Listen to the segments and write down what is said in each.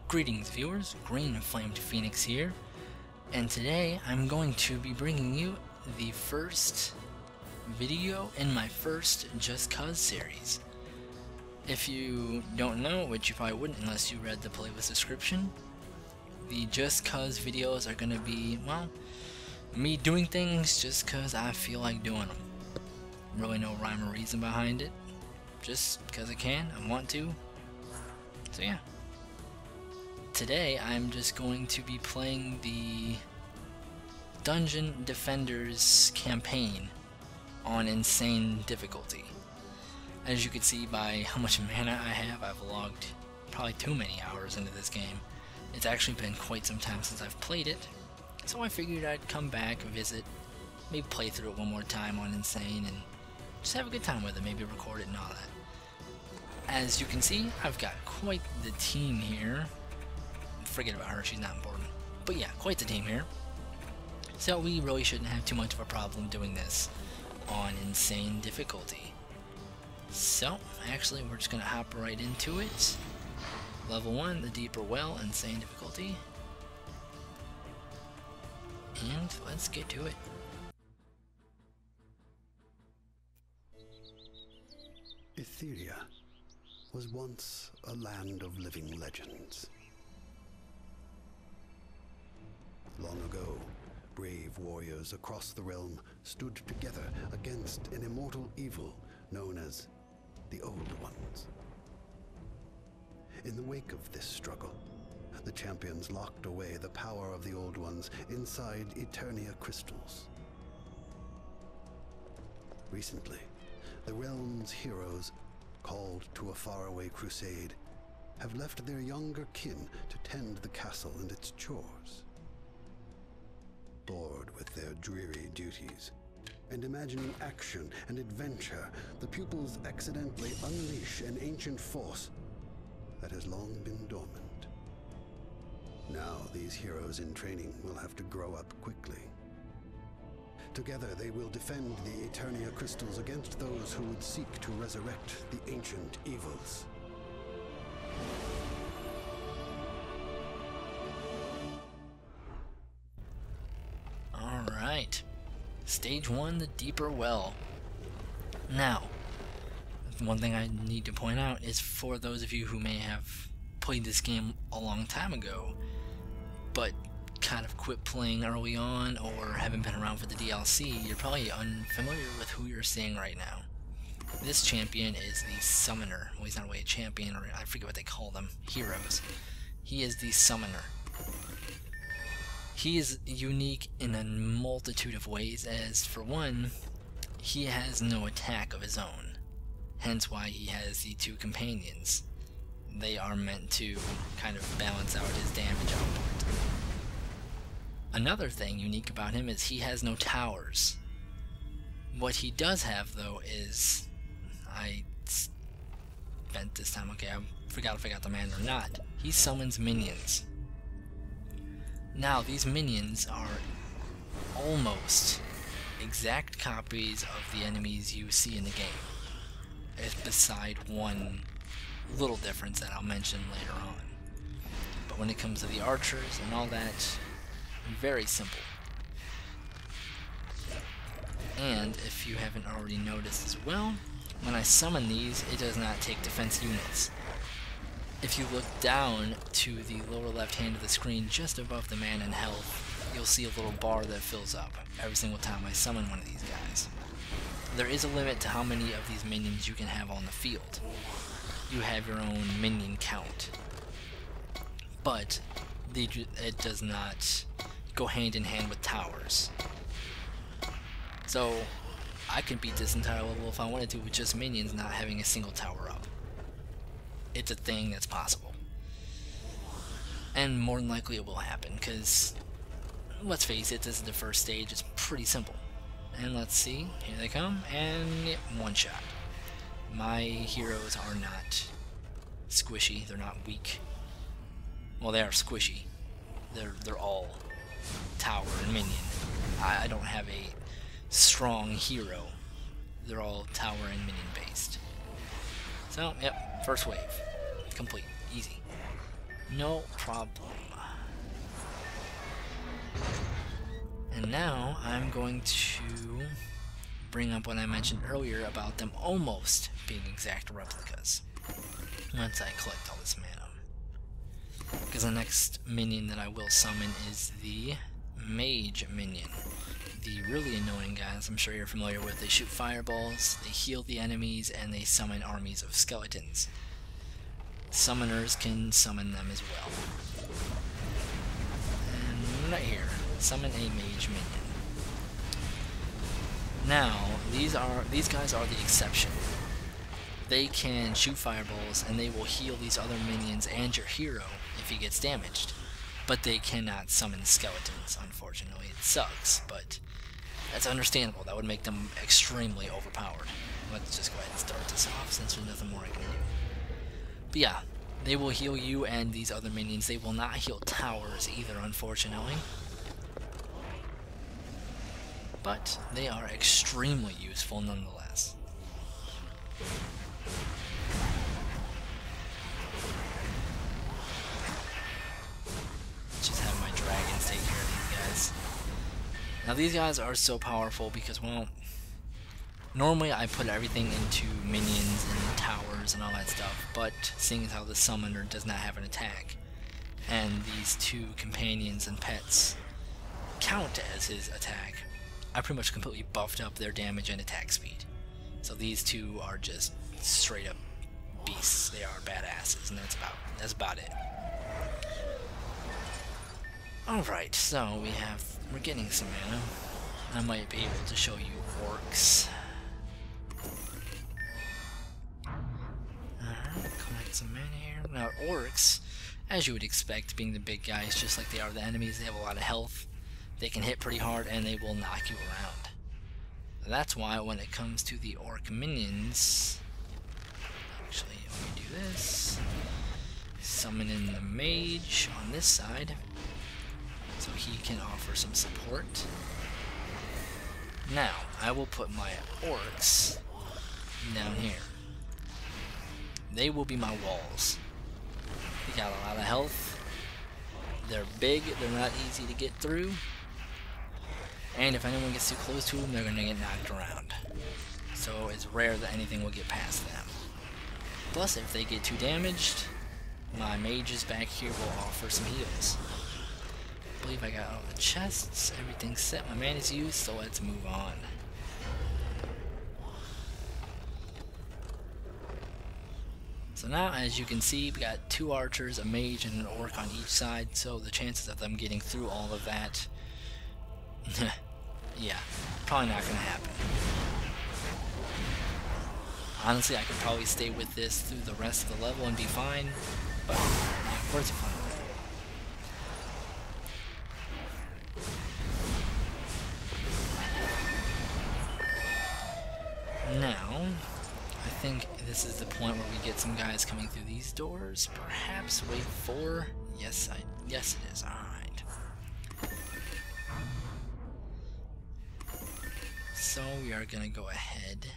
Greetings viewers, Green Flamed Phoenix here, and today I'm going to be bringing you the first video in my first Just Cause series. If you don't know, which you probably wouldn't unless you read the playlist description, the Just Cause videos are going to be, well, me doing things just cause I feel like doing them. Really no rhyme or reason behind it, just cause I can, I want to, so yeah. Today I'm just going to be playing the Dungeon Defenders campaign on insane difficulty. As you can see by how much mana I have, I've logged probably too many hours into this game. It's actually been quite some time since I've played it, so I figured I'd come back, visit, maybe play through it one more time on insane and just have a good time with it, maybe record it and all that. As you can see, I've got quite the team here. Forget about her, she's not important. But yeah, quite the team here. So we really shouldn't have too much of a problem doing this on insane difficulty. So, actually we're just gonna hop right into it. Level 1, the Deeper Well, insane difficulty. And let's get to it. Etheria was once a land of living legends. Long ago, brave warriors across the realm stood together against an immortal evil known as the Old Ones. In the wake of this struggle, the champions locked away the power of the Old Ones inside Eternia crystals. Recently, the realm's heroes, called to a faraway crusade, have left their younger kin to tend the castle and its chores. Bored with their dreary duties, and imagining action and adventure, the pupils accidentally unleash an ancient force that has long been dormant. Now these heroes in training will have to grow up quickly. Together they will defend the Eternia crystals against those who would seek to resurrect the ancient evils. Alright, Stage 1, the Deeper Well. Now, one thing I need to point out is for those of you who may have played this game a long time ago, but kind of quit playing early on or haven't been around for the DLC, you're probably unfamiliar with who you're seeing right now. This champion is the Summoner. Well, he's not really a champion, or I forget what they call them, heroes. He is the Summoner. He is unique in a multitude of ways, as for one, he has no attack of his own, hence why he has the two companions. They are meant to kind of balance out his damage output. Another thing unique about him is he has no towers. What he does have though is, I spent this time, okay, I forgot if I got the man or not, he summons minions. Now, these minions are almost exact copies of the enemies you see in the game, beside one little difference that I'll mention later on. But when it comes to the archers and all that, very simple. And if you haven't already noticed as well, when I summon these, it does not take defense units. If you look down to the lower left hand of the screen, just above the man in health, you'll see a little bar that fills up every single time I summon one of these guys. There is a limit to how many of these minions you can have on the field. You have your own minion count. But it does not go hand in hand with towers. So I could beat this entire level if I wanted to with just minions not having a single tower up. It's a thing that's possible. And more than likely it will happen, because let's face it, this is the first stage, it's pretty simple. And let's see, here they come, and one shot. My heroes are not squishy, they're not weak. Well, they are squishy. They're all tower and minion. I don't have a strong hero. They're all tower and minion based. So, yep, first wave. Complete. Easy. No problem. And now I'm going to bring up what I mentioned earlier about them almost being exact replicas. Once I collect all this mana. Because the next minion that I will summon is the Mage minion. The really annoying guys I'm sure you're familiar with. They shoot fireballs, they heal the enemies, and they summon armies of skeletons. Summoners can summon them as well. And right here, summon a Mage minion. Now, these guys are the exception. They can shoot fireballs and they will heal these other minions and your hero if he gets damaged. But they cannot summon skeletons, unfortunately. It sucks, but that's understandable. That would make them extremely overpowered. Let's just go ahead and start this off since there's nothing more I can do. But yeah, they will heal you and these other minions. They will not heal towers either, unfortunately. But they are extremely useful nonetheless. Just have my dragons take care of these guys. Now these guys are so powerful because, well, normally I put everything into minions and towers and all that stuff, but seeing as how the summoner does not have an attack, and these two companions and pets count as his attack, I pretty much completely buffed up their damage and attack speed. So these two are just straight up beasts. They are badasses, and that's about it. Alright, so we're getting some mana. I might be able to show you orcs. Alright, collect some mana here. Now orcs, as you would expect, being the big guys, just like they are the enemies, they have a lot of health. They can hit pretty hard and they will knock you around. That's why when it comes to the orc minions, actually let me do this. Summon in the mage on this side, so he can offer some support. Now, I will put my orcs down here. They will be my walls. They got a lot of health. They're big, they're not easy to get through. And if anyone gets too close to them, they're going to get knocked around. So it's rare that anything will get past them. Plus, if they get too damaged, my mages back here will offer some heals. I believe I got all the chests, everything's set, my mana's used, so let's move on. So now, as you can see, we got two archers, a mage, and an orc on each side, so the chances of them getting through all of that, yeah, probably not going to happen. Honestly, I could probably stay with this through the rest of the level and be fine, but yeah, where's the fun? Now, I think this is the point where we get some guys coming through these doors. Perhaps wave 4? Yes, it is. Alright. So we are gonna go ahead,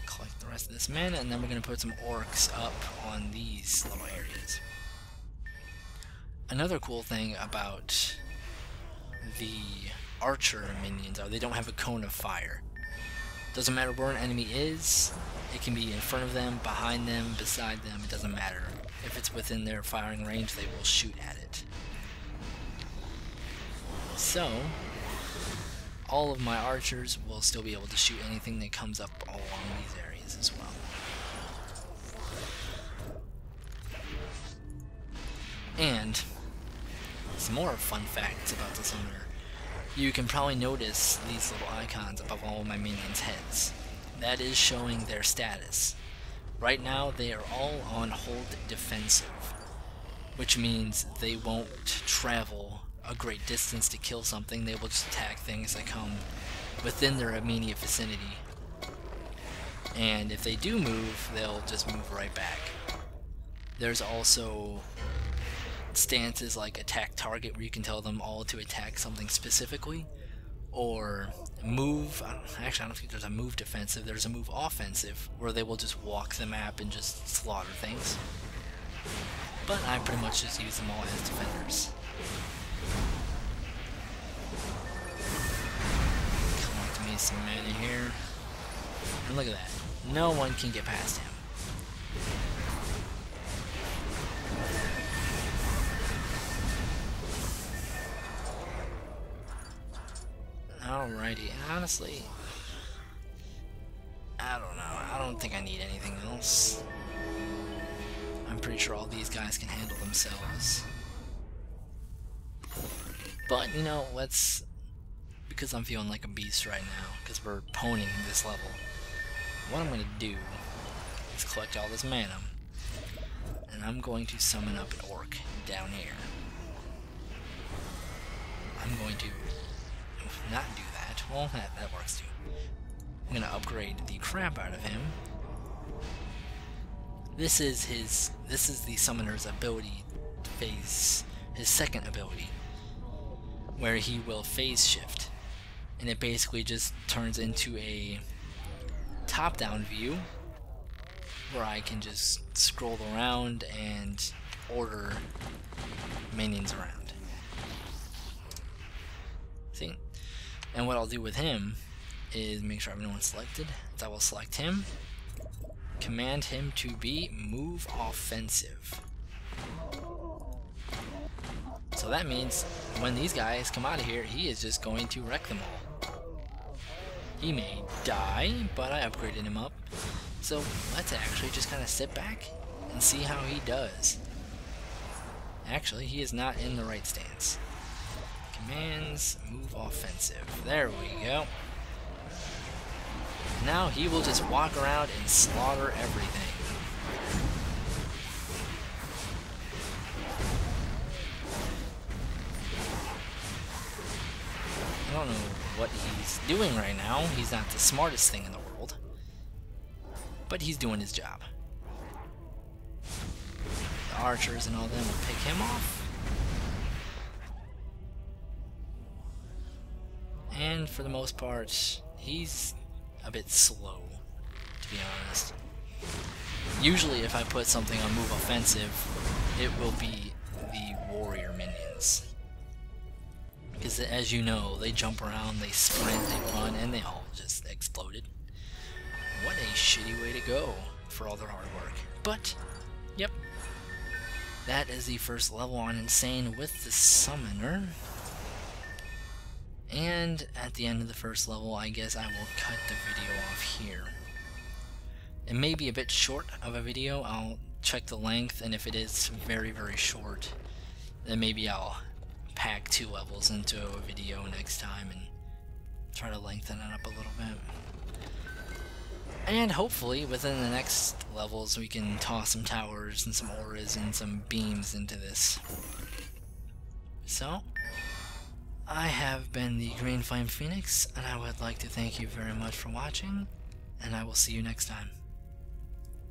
collect the rest of this mana, and then we're gonna put some orcs up on these little areas. Another cool thing about the archer minions are they don't have a cone of fire. Doesn't matter where an enemy is, it can be in front of them, behind them, beside them, it doesn't matter. If it's within their firing range, they will shoot at it. So, all of my archers will still be able to shoot anything that comes up all along these areas as well. And some more fun facts about the summoner. You can probably notice these little icons above all of my minions' heads. That is showing their status. Right now they are all on hold defensive, which means they won't travel a great distance to kill something. They will just attack things that come within their immediate vicinity. And if they do move, they'll just move right back. There's also stances like attack target where you can tell them all to attack something specifically, or move. Actually, I don't think there's a move defensive. There's a move offensive where they will just walk the map and just slaughter things. But I pretty much just use them all as defenders. Collect me some mana here. And look at that. No one can get past him. Alrighty, honestly, I don't know. I don't think I need anything else. I'm pretty sure all these guys can handle themselves. But, you know, because I'm feeling like a beast right now, because we're poning this level, what I'm going to do is collect all this mana, and I'm going to summon up an orc down here. I'm going to not do that. Well, that works too. I'm going to upgrade the crap out of him. This is the summoner's ability phase, his second ability, where he will phase shift, and it basically just turns into a top-down view where I can just scroll around and order minions around. See? And what I'll do with him is make sure everyone's selected. So I will select him, command him to be move offensive. So that means when these guys come out of here, he is just going to wreck them all. He may die, but I upgraded him up. So let's actually just kind of sit back and see how he does. Actually, he is not in the right stance. Commands, move offensive. There we go. Now he will just walk around and slaughter everything. I don't know what he's doing right now. He's not the smartest thing in the world. But he's doing his job. The archers and all them will pick him off. And for the most part, he's a bit slow, to be honest. Usually if I put something on move offensive, it will be the warrior minions. Because as you know, they jump around, they sprint, they run, and they all just exploded. What a shitty way to go for all their hard work. But, yep. That is the first level on Insane with the Summoner. And at the end of the first level, I guess I will cut the video off here. It may be a bit short of a video. I'll check the length, and if it is very, very short, then maybe I'll pack 2 levels into a video next time and try to lengthen it up a little bit. And hopefully within the next levels we can toss some towers and some auras and some beams into this. So, I have been the Green Flame Phoenix, and I would like to thank you very much for watching, and I will see you next time.